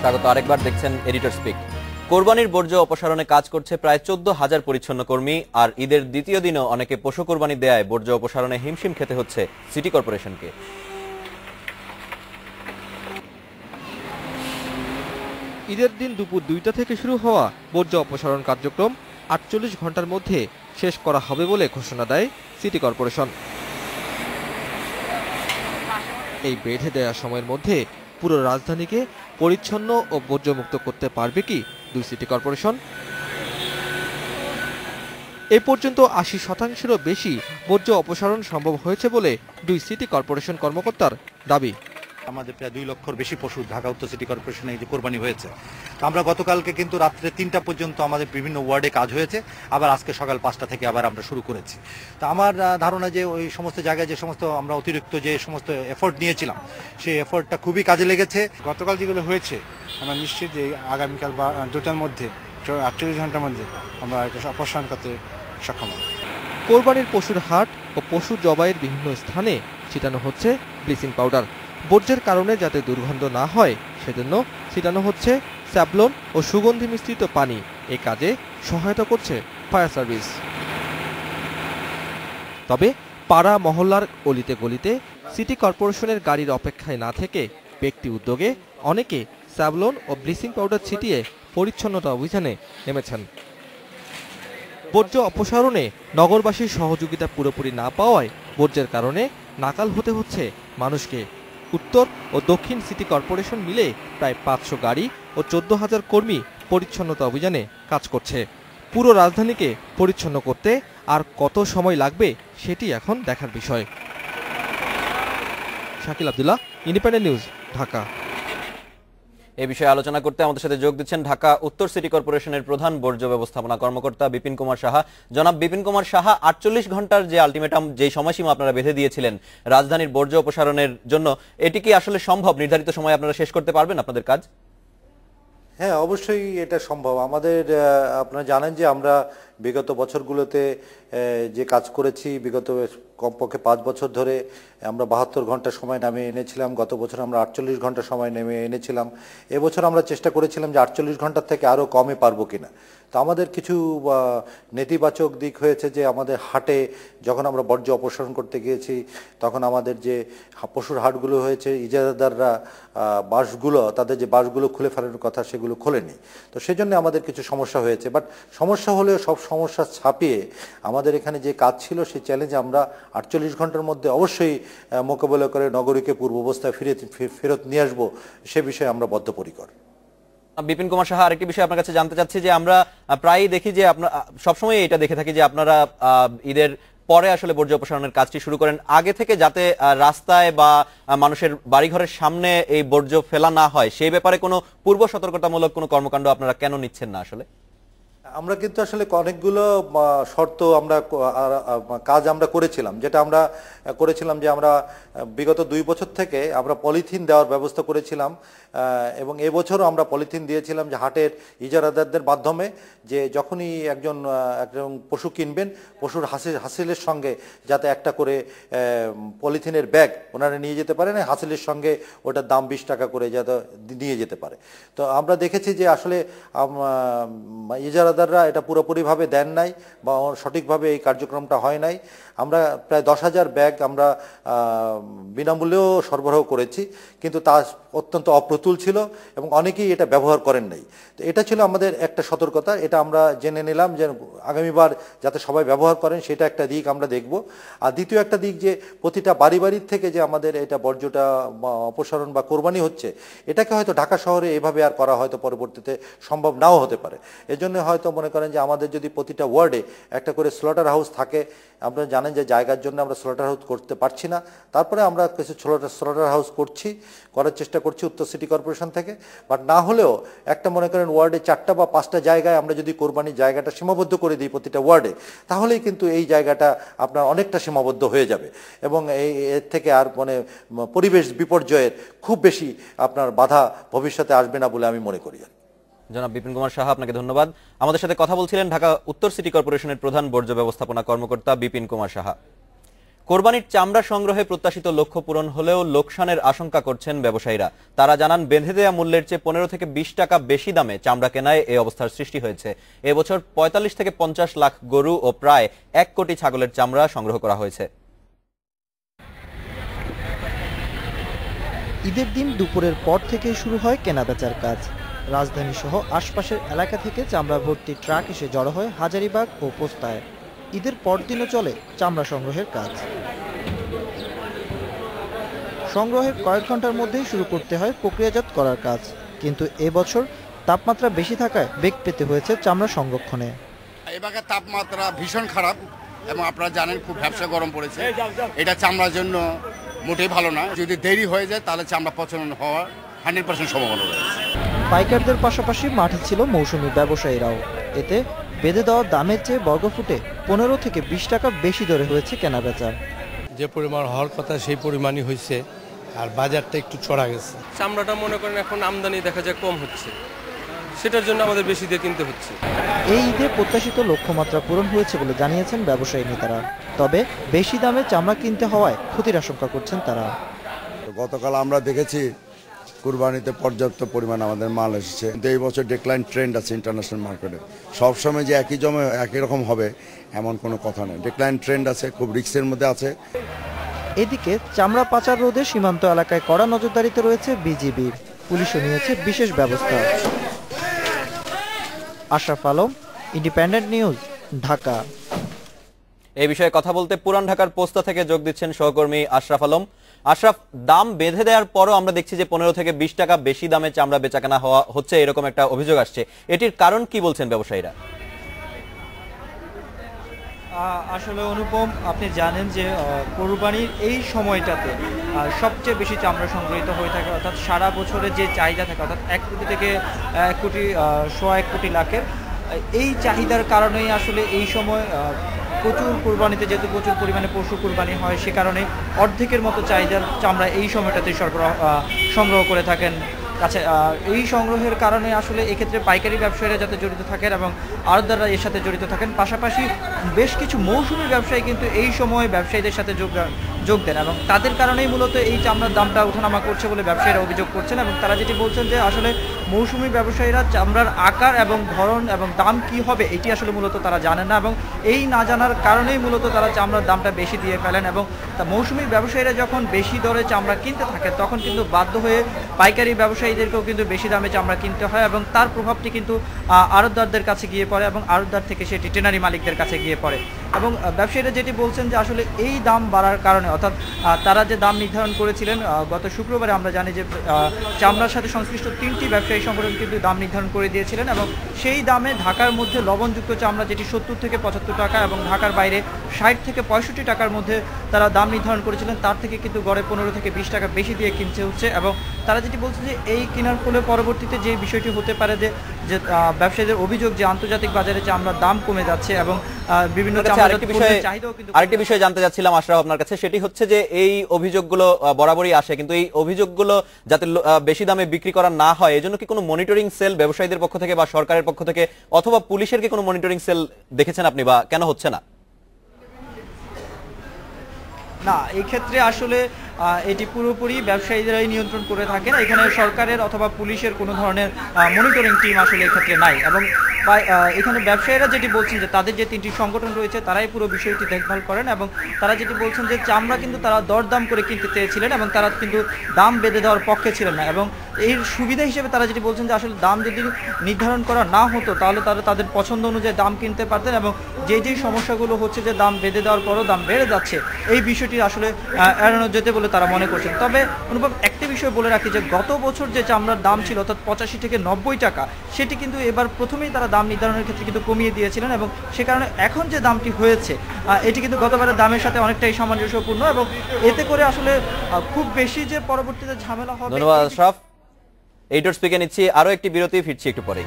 স্বাগত আরেকবার, দেখছেন এডিটর স্পিক। কোরবানির বর্জ্য অপসারণে কাজ করছে প্রায় 14,000 পরিচ্ছন্ন কর্মী। আর ঈদের দ্বিতীয় দিনও অনেকে পশু কোরবানি দেয়ায় বর্জ্য অপসারণে হিমশিম খেতে হচ্ছে সিটি কর্পোরেশনকে। ঈদের দিন দুপুর 2টা থেকে শুরু হওয়া বর্জ্য অপসারণ কার্যক্রম 48 ঘন্টার মধ্যে শেষ করা হবে বলে ঘোষণা দেয় সিটি কর্পোরেশন। এই বেঁধে দেওয়া সময়ের মধ্যে পুরো রাজধানীকে পরিচ্ছন্ন ও বর্জ্যমুক্ত করতে পারবে কি দুই সিটি কর্পোরেশন? এ পর্যন্ত 80%-এরও বেশি বর্জ্য অপসারণ সম্ভব হয়েছে বলে দুই সিটি কর্পোরেশন কর্মকর্তার দাবি। আমাদের প্রায় 2 লক্ষর বেশি পশু ঢাকা উত্তর সিটি কর্পোরেশনে এই যে কোরবানি হয়েছে, আমরা গতকালকে কিন্তু রাত্রে 3টা পর্যন্ত আমাদের বিভিন্ন ওয়ার্ডে কাজ হয়েছে, আবার আজকে সকাল 5টা থেকে আবার আমরা শুরু করেছি। তা আমার ধারণা যে ওই সমস্ত জায়গায় যে সমস্ত আমরা অতিরিক্ত যে সমস্ত এফোর্ট নিয়েছিলাম সেই এফোর্টটা খুবই কাজে লেগেছে। গতকাল যেগুলো হয়েছে আমরা নিশ্চিত যে আগামীকাল বা 2টার মধ্যে 48 ঘন্টার মধ্যে আমরা এটা অপসারণ করতে সক্ষম হব। কোরবানির পশুর হাট ও পশু জবাইয়ের বিভিন্ন স্থানে ছিটানো হচ্ছে ব্লিচিং পাউডার। বর্জ্যের কারণে যাতে দুর্গন্ধ না হয় সেজন্য ছিটানো হচ্ছে স্যাভলন ও সুগন্ধি মিশ্রিত পানি। এই কাজে সহায়তা করছে ফায়ার সার্ভিস। তবে পাড়া মহল্লার অলিতে গলিতে সিটি কর্পোরেশনের গাড়ির অপেক্ষায় না থেকে ব্যক্তি উদ্যোগে অনেকে স্যাভলন ও ব্লিচিং পাউডার ছিটিয়ে পরিচ্ছন্নতা অভিযানে নেমেছেন। বর্জ্য অপসারণে নগরবাসীর সহযোগিতা পুরোপুরি না পাওয়ায় বর্জ্যের কারণে নাকাল হতে হচ্ছে মানুষকে। উত্তর ও দক্ষিণ সিটি কর্পোরেশন মিলে প্রায় 500 গাড়ি ও 14,000 কর্মী পরিচ্ছন্নতা অভিযানে কাজ করছে। পুরো রাজধানীকে পরিচ্ছন্ন করতে আর কত সময় লাগবে সেটি এখন দেখার বিষয়। Shakil Abdullah, independent news, Dhaka. এই বিষয়ে আলোচনা করতে আমাদের সাথে যোগ দিচ্ছেন ঢাকা উত্তর সিটি কর্পোরেশনের প্রধান বর্জ্য ব্যবস্থাপনা কর্মকর্তা বিপিন কুমার সাহা। জনাব বিপিন কুমার সাহা, 48 ঘন্টার যে আলটিমেটাম, যে সময়সীমা আপনারা বেঁধে দিয়েছিলেন রাজধানীর বর্জ্য অপসারণের জন্য, এটি কি আসলে সম্ভব? নির্ধারিত সময়ে আপনারা শেষ করতে পারবেন আপনাদের কাজ? হ্যাঁ, অবশ্যই এটা সম্ভব। আমাদের আপনারা জানেন যে আমরা বিগত বছরগুলোতে যে কাজ করেছি, বিগত কমপক্ষে 5 বছর ধরে আমরা 72 ঘন্টা সময় নামিয়ে এনেছিলাম। গত বছর আমরা 48 ঘন্টা সময় নেমে এনেছিলাম। এবছর আমরা চেষ্টা করেছিলাম যে 48 ঘন্টার থেকে আরও কমে পারবো কিনা। তো আমাদের কিছু নেতিবাচক দিক হয়েছে যে আমাদের হাটে যখন আমরা বর্জ্য অপসারণ করতে গিয়েছি তখন আমাদের যে পশুর হাটগুলো হয়েছে, ইজারাদাররা বাসগুলো, তাদের যে বাসগুলো খুলে ফেলানোর কথা সেগুলো খোলেনি। তো সেজন্য আমাদের কিছু সমস্যা হয়েছে। বাট সমস্যা হলেও সব সমস্যা ছাপিয়ে আমাদের এখানে যে কাজ ছিল সেই চ্যালেঞ্জ আমরা 48 ঘন্টার মধ্যে অবশ্যই মোকাবেলা করে নগরীকে পূর্বাবস্থায় ফেরত নিয়ে আসবো, সে বিষয়ে আমরা বদ্ধপরিকর। বিপিন কুমার সাহা, আরেকটি বিষয় আপনার কাছে জানতে চাচ্ছি যে আমরা প্রায়ই দেখি যে আপনারা সবসময় এটা দেখে থাকি যে আপনারা ঈদের পরে আসলে বর্জ্য অপসারণের কাজটি শুরু করেন, আগে থেকে যাতে রাস্তায় বা মানুষের বাড়িঘরের সামনে এই বর্জ্য ফেলা না হয় সেই ব্যাপারে কোনো পূর্ব সতর্কতামূলক কোনো কর্মকাণ্ড আপনারা কেন নিচ্ছেন না? আসলে আমরা কিন্তু আসলে অনেকগুলো শর্ত আমরা কাজ আমরা করেছিলাম, যেটা আমরা করেছিলাম যে আমরা বিগত 2 বছর থেকে আমরা পলিথিন দেওয়ার ব্যবস্থা করেছিলাম এবং এবছরও আমরা পলিথিন দিয়েছিলাম যে হাটের ইজারাদারদের মাধ্যমে, যে যখনই একজন পশু কিনবেন পশুর হাসিলের সঙ্গে যাতে একটা করে পলিথিনের ব্যাগ ওনারা নিয়ে যেতে পারেন, হাসিলের সঙ্গে ওটার দাম 20 টাকা করে যাতে নিয়ে যেতে পারে। তো আমরা দেখেছি যে আসলে ইজারাদাররা এটা পুরোপুরিভাবে দেন নাই বা সঠিকভাবে এই কার্যক্রমটা হয় নাই। আমরা প্রায় 10,000 ব্যাগ আমরা বিনামূল্যেও সরবরাহ করেছি, কিন্তু তা অত্যন্ত অপ্রতুল ছিল এবং অনেকেই এটা ব্যবহার করেন নাই। তো এটা ছিল আমাদের একটা সতর্কতা, এটা আমরা জেনে নিলাম যে আগামীবার যাতে সবাই ব্যবহার করেন সেটা একটা দিক আমরা দেখব। আর দ্বিতীয় একটা দিক যে প্রতিটা বাড়ির থেকে যে আমাদের এটা বর্জ্যটা অপসারণ বা কোরবানি হচ্ছে, এটাকে হয়তো ঢাকা শহরে এভাবে আর করা হয়তো পরবর্তীতে সম্ভব নাও হতে পারে। এজন্য হয়তো মনে করেন যে আমাদের যদি প্রতিটা ওয়ার্ডে একটা করে স্লটার হাউস থাকে, আপনারা জানেন যে জায়গার জন্য আমরা স্লটার হাউস করতে পারছি না, তারপরে আমরা কিছু স্লটার হাউস করার চেষ্টা করছি উত্তর সিটি কর্পোরেশন থেকে। বাট না হলেও একটা মনে করেন ওয়ার্ডে 4টা বা 5টা জায়গায় আমরা যদি কোরবানির জায়গাটা সীমাবদ্ধ করে দিই প্রতিটা ওয়ার্ডে, তাহলেই কিন্তু এই জায়গাটা আপনার অনেকটা সীমাবদ্ধ হয়ে যাবে এবং এর থেকে আর মানে পরিবেশ বিপর্যয়ের খুব বেশি আপনার বাধা ভবিষ্যতে আসবে না বলে আমি মনে করি। জনাব বিপিন কুমার সাহা, আপনাকে ধন্যবাদ। আমাদের সাথে কথা বলছিলেন ঢাকা উত্তর সিটি কর্পোরেশনের প্রধান বর্জ্য ব্যবস্থাপনা কর্মকর্তা বিপিন কুমার সাহা। কোরবানির চামড়া সংগ্রহে প্রত্যাশিত লক্ষ্য পূরণ হলেও লোকসানের আশঙ্কা করছেন ব্যবসায়ীরা। তারা জানান, বেঁধে দেয়া মূল্যের চেয়ে 15 থেকে 20 টাকা বেশি দামে চামড়া কেনায় এই অবস্থার সৃষ্টি হয়েছে। এবছর 45 থেকে 50 লাখ গরু ও প্রায় 1 কোটি ছাগলের চামড়া সংগ্রহ করা হয়েছে। ঈদের দিন দুপুরের পর থেকে শুরু হয় কেনাবেচার কাজ। রাজধানী সহ আশপাশের এলাকা থেকে চামড়া ভর্তি ট্রাক এসে জড়ো হয় হাজারীবাগ ও পোস্তায়। ঈদের পরদিনও চলে চামড়া সংগ্রহের কাজ। সংগ্রহের কয়েক ঘন্টার মধ্যেই শুরু করতে হয় প্রক্রিয়াজাত করার কাজ, কিন্তু এবছর তাপমাত্রা বেশি থাকায় বেগ পেতে হয়েছে চামড়া সংরক্ষণে। এবার তাপমাত্রা ভীষণ খারাপ এবং আপনারা জানেন খুব ব্যবসা গরম পড়েছে। এটা চামড়ার জন্য মোটেই ভালো না। যদি দেরি হয়ে যায় তাহলে চামড়া পচন হওয়ার 100% সম্ভাবনা রয়েছে। পাইকারদের পাশাপাশি মাঠে ছিল মৌসুমী ব্যবসায়ীরাও। এতে বেঁধে দেওয়া দামের চেয়ে বর্গফুটে 15 থেকে 20 টাকা বেশি দরে হয়েছে কেনাবেচা। যে পরিমাণ হওয়ার কথা সেই পরিমাণই হয়েছে, আর বাজারটা একটু চড়া গেছে। চামড়াটা মনে করেন এখন আমদানি দেখা যায় কম হচ্ছে, সেটার জন্য আমাদের বেশি দিয়ে কিনতে হচ্ছে। এই ঈদে প্রত্যাশিত লক্ষ্যমাত্রা পূরণ হয়েছে বলে জানিয়েছেন ব্যবসায়ী নেতারা। তবে বেশি দামে চামড়া কিনতে হওয়ায় ক্ষতির আশঙ্কা করছেন তারা। গতকাল আমরা দেখেছি কুরবানিতে পর্যাপ্ত পরিমাণ আমাদের মাল এসেছে, কিন্তু এই বছর ডিক্লাইন ট্রেন্ড আছে ইন্টারন্যাশনাল মার্কেটে। সবসময় যে একই রকম হবে এমন কোনো কথা নেই। ডিক্লাইন ট্রেন্ড আছে, খুব রিস্কের মধ্যে আছে। এদিকে চামড়া পাচার রোধে সীমান্ত এলাকায় কড়া নজরদারিতে রয়েছে বিজিবি। পুলিশও নিয়েছে বিশেষ ব্যবস্থা। Ashraf Alam, independent news, Dhaka. এই বিষয়ে কথা বলতে পুরান ঢাকার পোস্তা থেকে যোগ দিচ্ছেন সহকর্মী আশরাফ আলম। আশরাফ, দাম বেঁধে দেওয়ার পরও আমরা দেখছি যে 15 থেকে 20 টাকা বেশি দামে চামড়া বেচাকেনা হচ্ছে, এরকম একটা অভিযোগ আসছে। এটির কারণ কি বলছেন ব্যবসায়ীরা? আসলে অনুপম, আপনি জানেন যে কোরবানির এই সময়টাতে সবচেয়ে বেশি চামড়া সংগ্রহিত হয়ে থাকে, অর্থাৎ সারা বছরে যে চাহিদা থাকে, অর্থাৎ 1 কোটি থেকে 1 কোটি 1.25 কোটি লাখের, এই চাহিদার কারণেই আসলে এই সময় প্রচুর কোরবানিতে যেহেতু প্রচুর পরিমাণে পশু কোরবানি হয়, সে কারণে অর্ধেকের মতো চাহিদার চামড়া এই সময়টাতে সংগ্রহ করে থাকেন কাছে। এই সংগ্রহের কারণে আসলে এক্ষেত্রে পাইকারি ব্যবসায়ীরা যাতে জড়িত থাকেন এবং আড়তদাররা এর সাথে জড়িত থাকেন, পাশাপাশি বেশ কিছু মৌসুমী ব্যবসায়ী কিন্তু এই সময় ব্যবসায়ীদের সাথে যোগ দেন এবং তাদের কারণেই মূলত এই চামড়ার দামটা ওঠানামা করছে বলে ব্যবসায়ীরা অভিযোগ করছেন। এবং তারা যেটি বলছেন যে আসলে মৌসুমী ব্যবসায়ীরা চামড়ার আকার এবং ধরন এবং দাম কি হবে এটি আসলে মূলত তারা জানেন না, এবং এই না জানার কারণেই মূলত তারা চামড়ার দামটা বেশি দিয়ে ফেলেন। এবং মৌসুমী ব্যবসায়ীরা যখন বেশি দরে চামড়া কিনতে থাকে তখন কিন্তু বাধ্য হয়ে পাইকারি ব্যবসায়ীদেরকেও কিন্তু বেশি দামে চামড়া কিনতে হয়, এবং তার প্রভাবটি কিন্তু আড়তদারদের কাছে গিয়ে পড়ে এবং আড়তদার থেকে সেটি টেনারি মালিকদের কাছে গিয়ে পড়ে। এবং ব্যবসায়ীরা যেটি বলছেন যে আসলে এই দাম বাড়ার কারণে, অর্থাৎ তারা যে দাম নির্ধারণ করেছিলেন গত শুক্রবারে, আমরা জানি যে চামড়ার সাথে সংশ্লিষ্ট 3টি ব্যবসায়ী সংগঠন কিন্তু দাম নির্ধারণ করে দিয়েছিলেন, এবং সেই দামে ঢাকার মধ্যে লবণযুক্ত চামড়া যেটি 70 থেকে 75 টাকা এবং ঢাকার বাইরে 60 থেকে 65 টাকার মধ্যে তারা দাম নির্ধারণ করেছিলেন, তার থেকে কিন্তু গড়ে 15 থেকে 20 টাকা বেশি দিয়ে কিনতে হচ্ছে। এবং তারা যেটি বলছে যে এই কেনার ফলে পরবর্তীতে যে বিষয়টি হতে পারে যে ব্যবসায়ীদের অভিযোগ যে আন্তর্জাতিক বাজারে চামড়ার দাম কমে যাচ্ছে এবং বিভিন্ন আরেকটি বিষয় জানতে চাচ্ছিলাম আশরাফ আপনার কাছে, সেটি হচ্ছে যে এই অভিযোগগুলো বরাবরই আসে, কিন্তু এই অভিযোগগুলো যাতে বেশি দামে বিক্রি করা না হয় এজন্য কি কোনো মনিটরিং সেল ব্যবসায়ীদের পক্ষ থেকে বা সরকারের পক্ষ থেকে অথবা পুলিশের কি কোনো মনিটরিং সেল দেখেছেন আপনি, বা কেন হচ্ছে না? না, এই ক্ষেত্রে আসলে এটি পুরোপুরি ব্যবসায়ীরাই নিয়ন্ত্রণ করে থাকেন। এখানে সরকারের অথবা পুলিশের কোনো ধরনের মনিটরিং টিম আসলে এক্ষেত্রে নাই। এবং এখানে ব্যবসায়ীরা যেটি বলছেন যে তাদের যে 3টি সংগঠন রয়েছে তারাই পুরো বিষয়টি দেখভাল করেন, এবং তারা যেটি বলছেন যে চামড়া কিন্তু তারা দরদাম করে কিনতে চেয়েছিলেন এবং তারা কিন্তু দাম বেঁধে দেওয়ার পক্ষে ছিলেন না। এবং এর সুবিধা হিসেবে তারা যেটি বলছেন যে আসলে দাম যদি নির্ধারণ করা না হতো তাহলে তারা তাদের পছন্দ অনুযায়ী দাম কিনতে পারতেন, এবং যেই সমস্যাগুলো হচ্ছে যে দাম বেঁধে দেওয়ার পরও দাম বেড়ে যাচ্ছে, এই বিষয়টি আসলে এড়ানো যেতে বলে তারা মনে করছেন। তবে অনুভব একটি বিষয় বলে রাখি যে গত বছর যে চামড়ার দাম ছিল অর্থাৎ 85 থেকে 90 টাকা, সেটি কিন্তু এবার প্রথমেই তারা দাম নির্ধারণের ক্ষেত্রে কিন্তু কমিয়ে দিয়েছিলেন, এবং সে কারণে এখন যে দামটি হয়েছে এটি কিন্তু গতবারের দামের সাথে অনেকটাই সামঞ্জস্যপূর্ণ, এবং এতে করে আসলে খুব বেশি যে পরবর্তীতে ঝামেলা হবে। ধন্যবাদ আশরাফ। এইডর স্পিকে নিচ্ছি আরো একটি বিরতি, ফিরছি একটু পরেই।